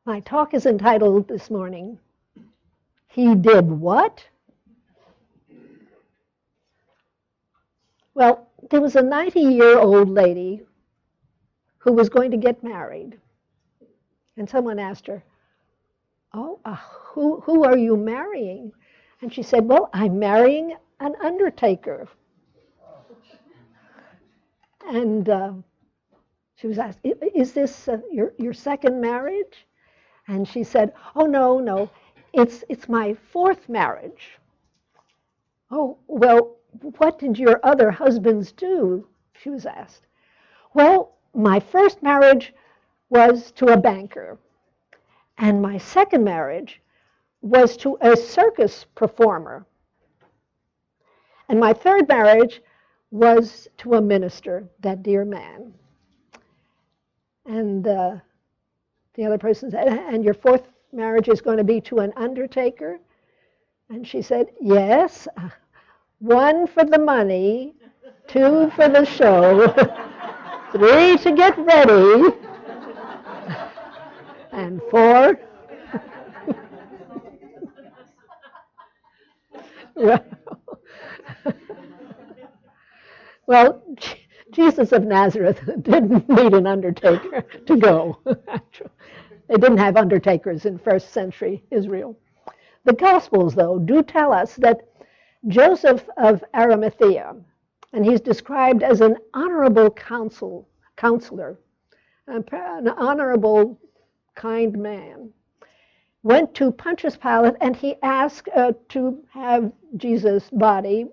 My talk is entitled this morning, He Did What? Well, there was a 90-year-old lady who was going to get married. And someone asked her, who are you marrying? And she said, well, I'm marrying an undertaker. And she was asked, is this your second marriage? And she said, oh, no, it's my fourth marriage. Oh, well, what did your other husbands do? She was asked. Well, my first marriage was to a banker, and my second marriage was to a circus performer, and my third marriage was to a minister, that dear man. And the other person said, and your fourth marriage is going to be to an undertaker? And she said, yes, 1 for the money, 2 for the show, 3 to get ready, and 4. Well, Jesus of Nazareth didn't need an undertaker to go. They didn't have undertakers in first century Israel. The Gospels, though, do tell us that Joseph of Arimathea, and he's described as an honorable counselor, an honorable, kind man, went to Pontius Pilate and he asked to have Jesus' body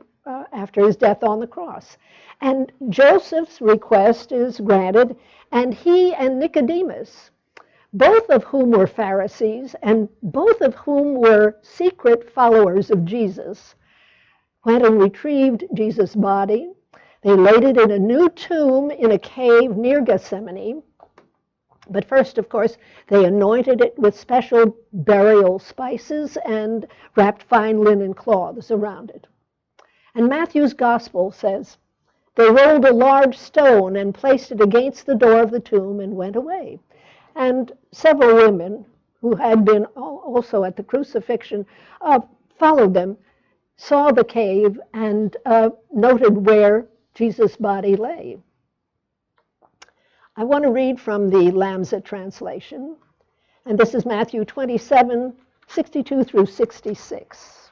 after his death on the cross. And Joseph's request is granted, and he and Nicodemus, both of whom were Pharisees and both of whom were secret followers of Jesus, went and retrieved Jesus' body. They laid it in a new tomb in a cave near Gethsemane. But first, of course, they anointed it with special burial spices and wrapped fine linen cloths around it. And Matthew's Gospel says, they rolled a large stone and placed it against the door of the tomb and went away. And several women who had been also at the crucifixion followed them, saw the cave, and noted where Jesus' body lay. I want to read from the Lamsa translation, and this is Matthew 27, 62 through 66.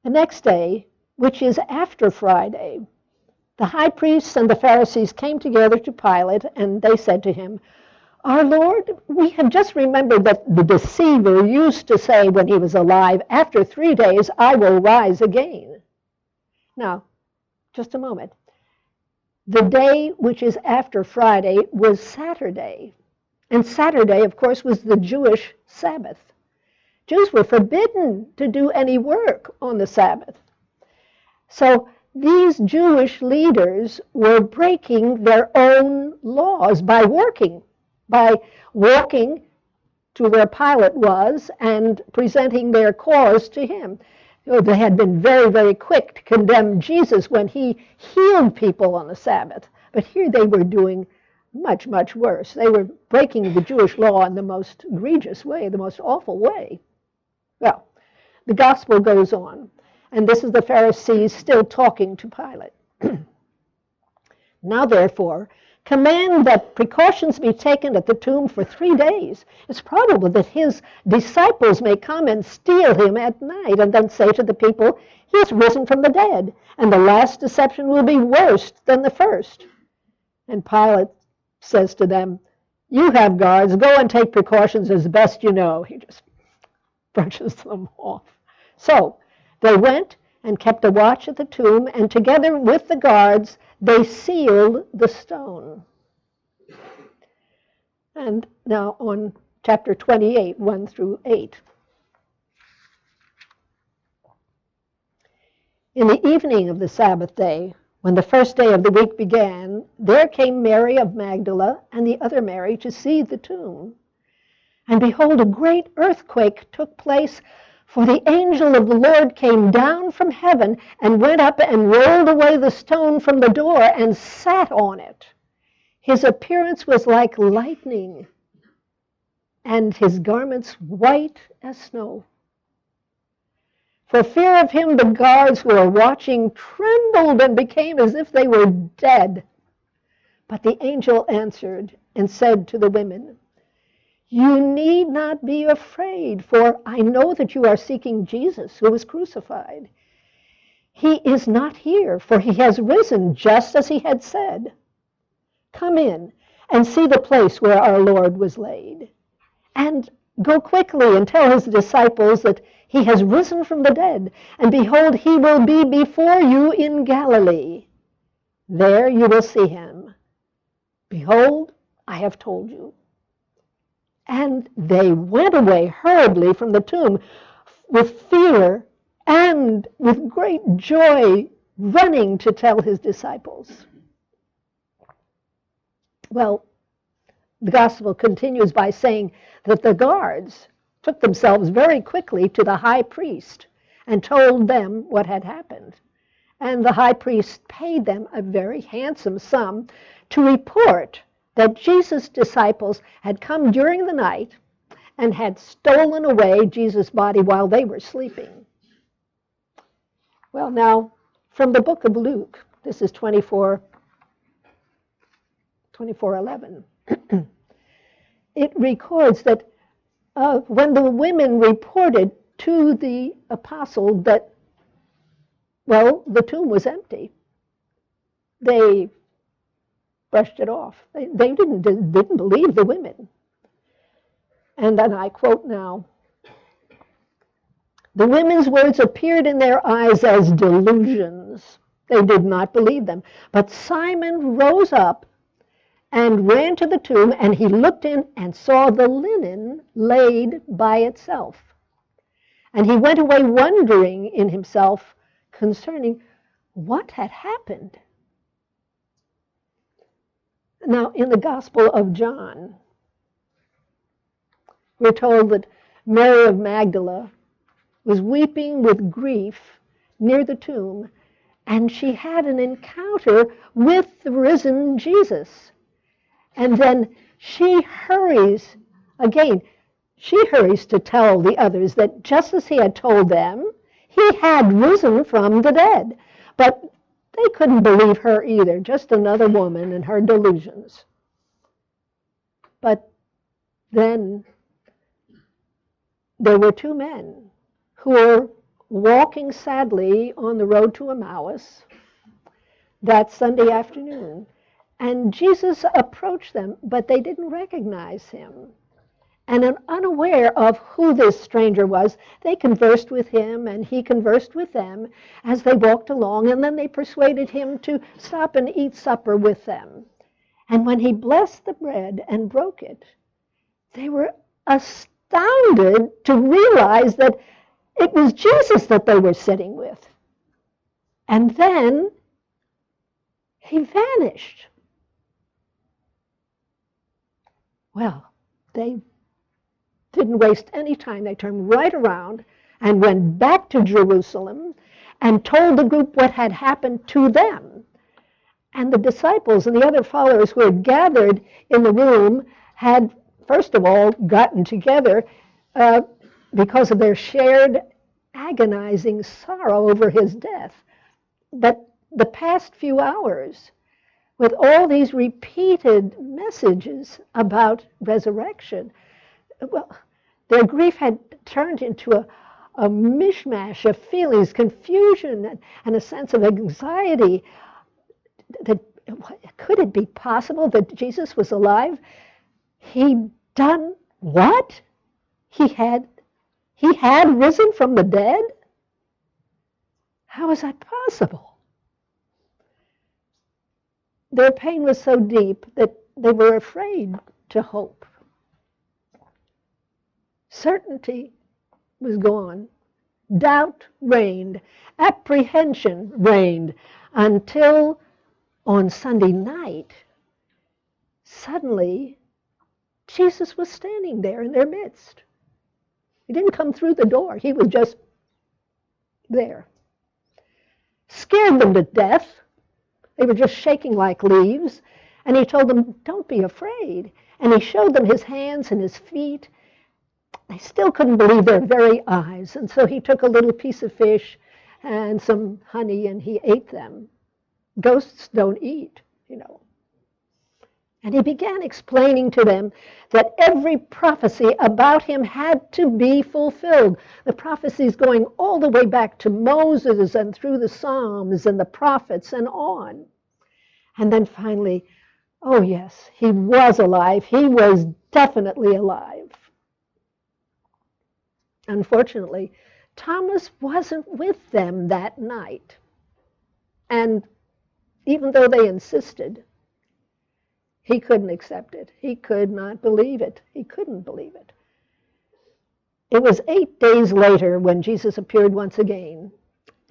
The next day, which is after Friday, the high priests and the Pharisees came together to Pilate, and they said to him, our Lord, we have just remembered that the deceiver used to say when he was alive, after 3 days I will rise again. Now, just a moment. The day which is after Friday was Saturday. And Saturday, of course, was the Jewish Sabbath. Jews were forbidden to do any work on the Sabbath. So these Jewish leaders were breaking their own laws by walking to where Pilate was and presenting their cause to him. They had been very, very quick to condemn Jesus when he healed people on the Sabbath. But here they were doing much, much worse. They were breaking the Jewish law in the most egregious way, the most awful way. Well, the gospel goes on, and this is the Pharisees still talking to Pilate. Now, therefore, command that precautions be taken at the tomb for 3 days. It's probable that his disciples may come and steal him at night and then say to the people, he has risen from the dead, and the last deception will be worse than the first. And Pilate says to them, you have guards, go and take precautions as best you know. He just brushes them off. So they went and kept a watch at the tomb, and together with the guards, they sealed the stone. And now on chapter 28, 1 through 8. In the evening of the Sabbath day, when the first day of the week began, there came Mary of Magdala and the other Mary to see the tomb. And behold, a great earthquake took place, for the angel of the Lord came down from heaven and went up and rolled away the stone from the door and sat on it. His appearance was like lightning, and his garments white as snow. For fear of him, the guards who were watching trembled and became as if they were dead. But the angel answered and said to the women, "You need not be afraid, for I know that you are seeking Jesus who was crucified. He is not here, for he has risen just as he had said. Come in and see the place where our Lord was laid. And go quickly and tell his disciples that he has risen from the dead, and behold, he will be before you in Galilee. There you will see him. Behold, I have told you." And they went away hurriedly from the tomb with fear and with great joy, running to tell his disciples. Well, the gospel continues by saying that the guards took themselves very quickly to the high priest and told them what had happened. And the high priest paid them a very handsome sum to report that Jesus' disciples had come during the night and had stolen away Jesus' body while they were sleeping. Well, now, from the book of Luke, this is 24:11. It records that when the women reported to the apostle that, well, the tomb was empty, they brushed it off. They didn't believe the women. And then I quote now, "The women's words appeared in their eyes as delusions. They did not believe them. But Simon rose up and ran to the tomb, and he looked in and saw the linen laid by itself. And he went away wondering in himself concerning what had happened." Now, in the Gospel of John, we're told that Mary of Magdala was weeping with grief near the tomb, and she had an encounter with the risen Jesus. And then she hurries to tell the others that just as he had told them, he had risen from the dead. But they couldn't believe her either, just another woman and her delusions. But then there were two men who were walking sadly on the road to Emmaus that Sunday afternoon. And Jesus approached them, but they didn't recognize him. And unaware of who this stranger was, they conversed with him, and he conversed with them as they walked along, and then they persuaded him to stop and eat supper with them. And when he blessed the bread and broke it, they were astounded to realize that it was Jesus that they were sitting with. And then he vanished. Well, they didn't waste any time. They turned right around and went back to Jerusalem and told the group what had happened to them. And the disciples and the other followers who had gathered in the room had, first of all, gotten together because of their shared agonizing sorrow over his death. But the past few hours, with all these repeated messages about resurrection, well, their grief had turned into a mishmash of feelings, confusion, and a sense of anxiety. Could it be possible that Jesus was alive? He'd done what? He had risen from the dead? How is that possible? Their pain was so deep that they were afraid to hope. Certainty was gone. Doubt reigned. Apprehension reigned until on Sunday night, suddenly, Jesus was standing there in their midst. He didn't come through the door. He was just there. Scared them to death. They were just shaking like leaves. And he told them, don't be afraid. And he showed them his hands and his feet. They still couldn't believe their very eyes. And so he took a little piece of fish and some honey and he ate them. Ghosts don't eat, you know. And he began explaining to them that every prophecy about him had to be fulfilled. The prophecies going all the way back to Moses and through the Psalms and the prophets and on. And then finally, oh yes, he was alive. He was definitely alive. Unfortunately, Thomas wasn't with them that night. And even though they insisted, he couldn't accept it. He could not believe it. He couldn't believe it. It was 8 days later when Jesus appeared once again.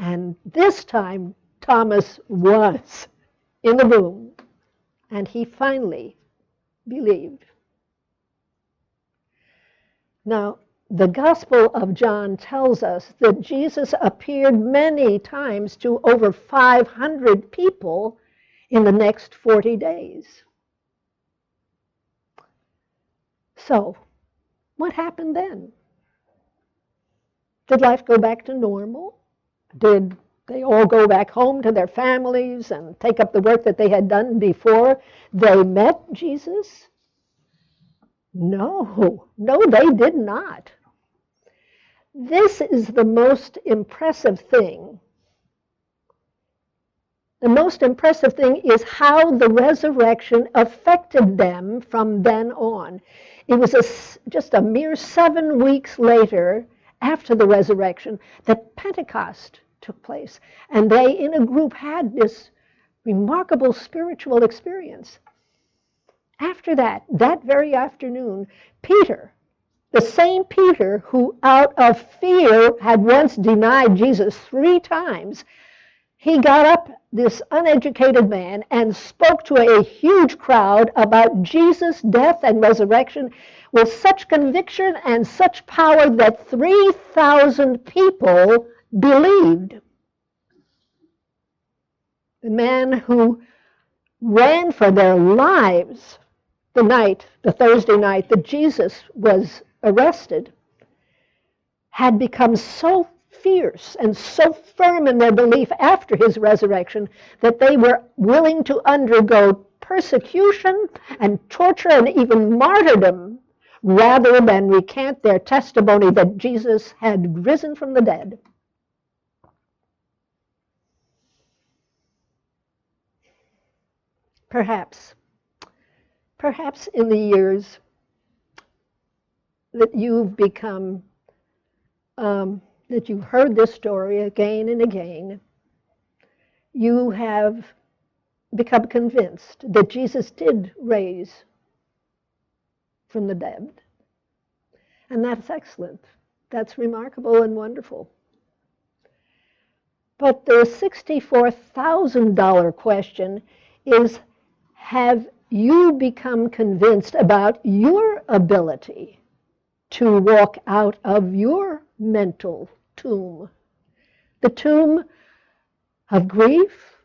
And this time, Thomas was in the room. And he finally believed. Now, the Gospel of John tells us that Jesus appeared many times to over 500 people in the next 40 days. So, what happened then? Did life go back to normal? Did they all go back home to their families and take up the work that they had done before they met Jesus? No, they did not. This is the most impressive thing. The most impressive thing is how the resurrection affected them from then on. It was just a mere 7 weeks later, after the resurrection, that Pentecost took place. And they, in a group, had this remarkable spiritual experience. After that very afternoon, Peter, the same Peter who out of fear had once denied Jesus 3 times, he got up, this uneducated man, and spoke to a huge crowd about Jesus' death and resurrection with such conviction and such power that 3,000 people believed. The man who ran for their lives the Thursday night that Jesus was arrested, had become so fierce and so firm in their belief after his resurrection that they were willing to undergo persecution and torture and even martyrdom rather than recant their testimony that Jesus had risen from the dead. Perhaps in the years that you've become that you've heard this story again and again, you have become convinced that Jesus did raise from the dead. And that's excellent. That's remarkable and wonderful. But the $64,000 question is, have you become convinced about your ability to walk out of your mental tomb, the tomb of grief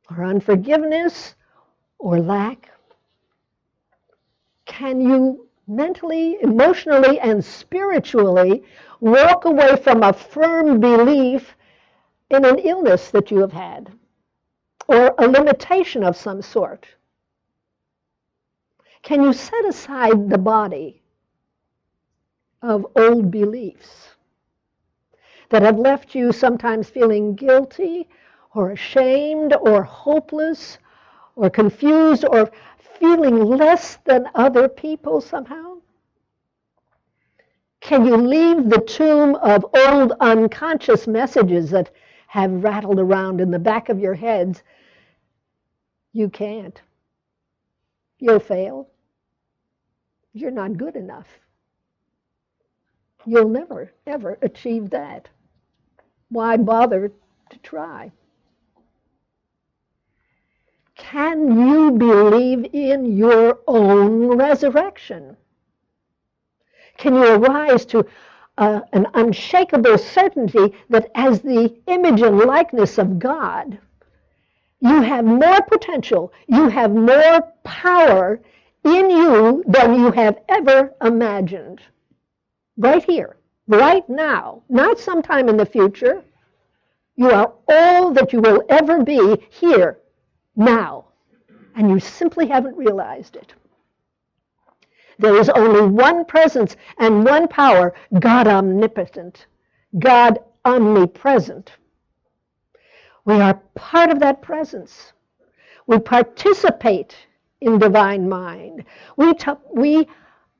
or unforgiveness or lack? Can you mentally, emotionally, and spiritually walk away from a firm belief in an illness that you have had or a limitation of some sort? Can you set aside the body of old beliefs that have left you sometimes feeling guilty or ashamed or hopeless or confused or feeling less than other people somehow? Can you leave the tomb of old unconscious messages that have rattled around in the back of your heads? You can't. You'll fail. You're not good enough. You'll never, ever achieve that. Why bother to try? Can you believe in your own resurrection? Can you arise to an unshakable certainty that as the image and likeness of God, You have more potential, you have more power in you than you have ever imagined. Right here, right now, not sometime in the future. You are all that you will ever be here, now, and you simply haven't realized it. There is only one presence and one power, God omnipotent, God omnipresent. We are part of that presence. We participate in divine mind. We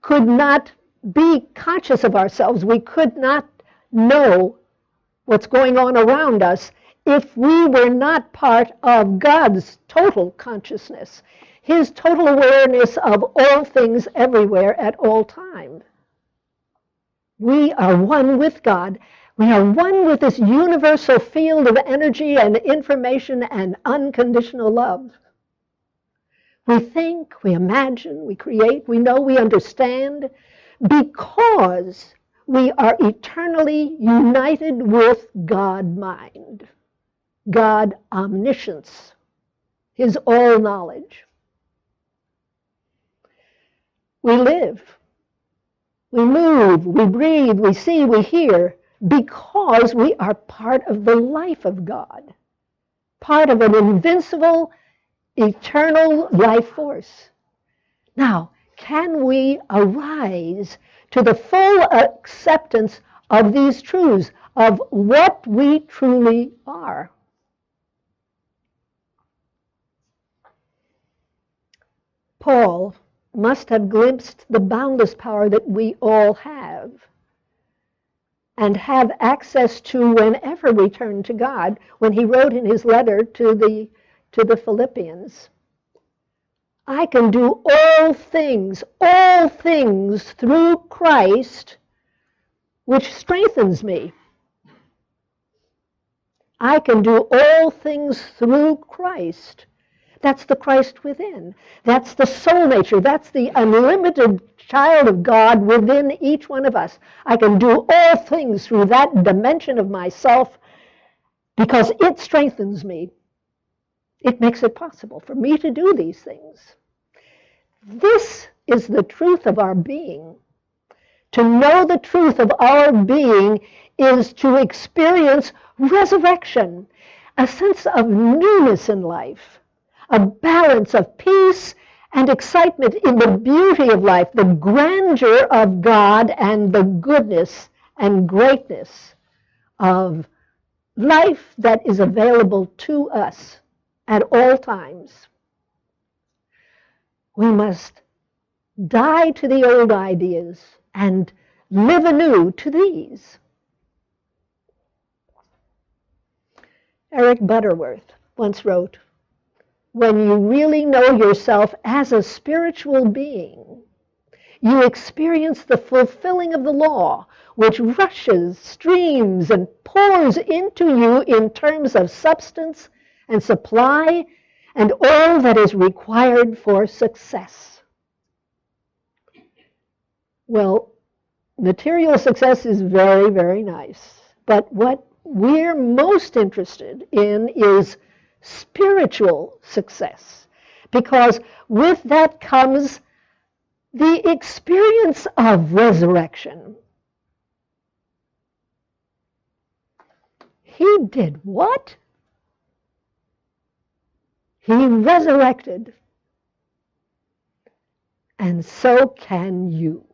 could not be conscious of ourselves. We could not know what's going on around us if we were not part of God's total consciousness, His total awareness of all things everywhere at all times. We are one with God. We are one with this universal field of energy and information and unconditional love. We think, we imagine, we create, we know, we understand, because we are eternally united with God mind, God omniscience, His all knowledge. We live, we move, we breathe, we see, we hear, because we are part of the life of God, part of an invincible, eternal life force. Now, can we arise to the full acceptance of these truths, of what we truly are? Paul must have glimpsed the boundless power that we all have and have access to whenever we turn to God, when he wrote in his letter to the Philippians, I can do all things through Christ, which strengthens me. I can do all things through Christ. That's the Christ within. That's the soul nature. That's the unlimited child of God within each one of us. I can do all things through that dimension of myself because it strengthens me. It makes it possible for me to do these things. This is the truth of our being. To know the truth of our being is to experience resurrection, a sense of newness in life, a balance of peace and excitement in the beauty of life, the grandeur of God, and the goodness and greatness of life that is available to us at all times. We must die to the old ideas and live anew to these. Eric Butterworth once wrote, when you really know yourself as a spiritual being, you experience the fulfilling of the law, which rushes, streams, and pours into you in terms of substance and supply and all that is required for success. Well, material success is very, very nice, but what we're most interested in is spiritual success, because with that comes the experience of resurrection. He did what? He resurrected. And so can you.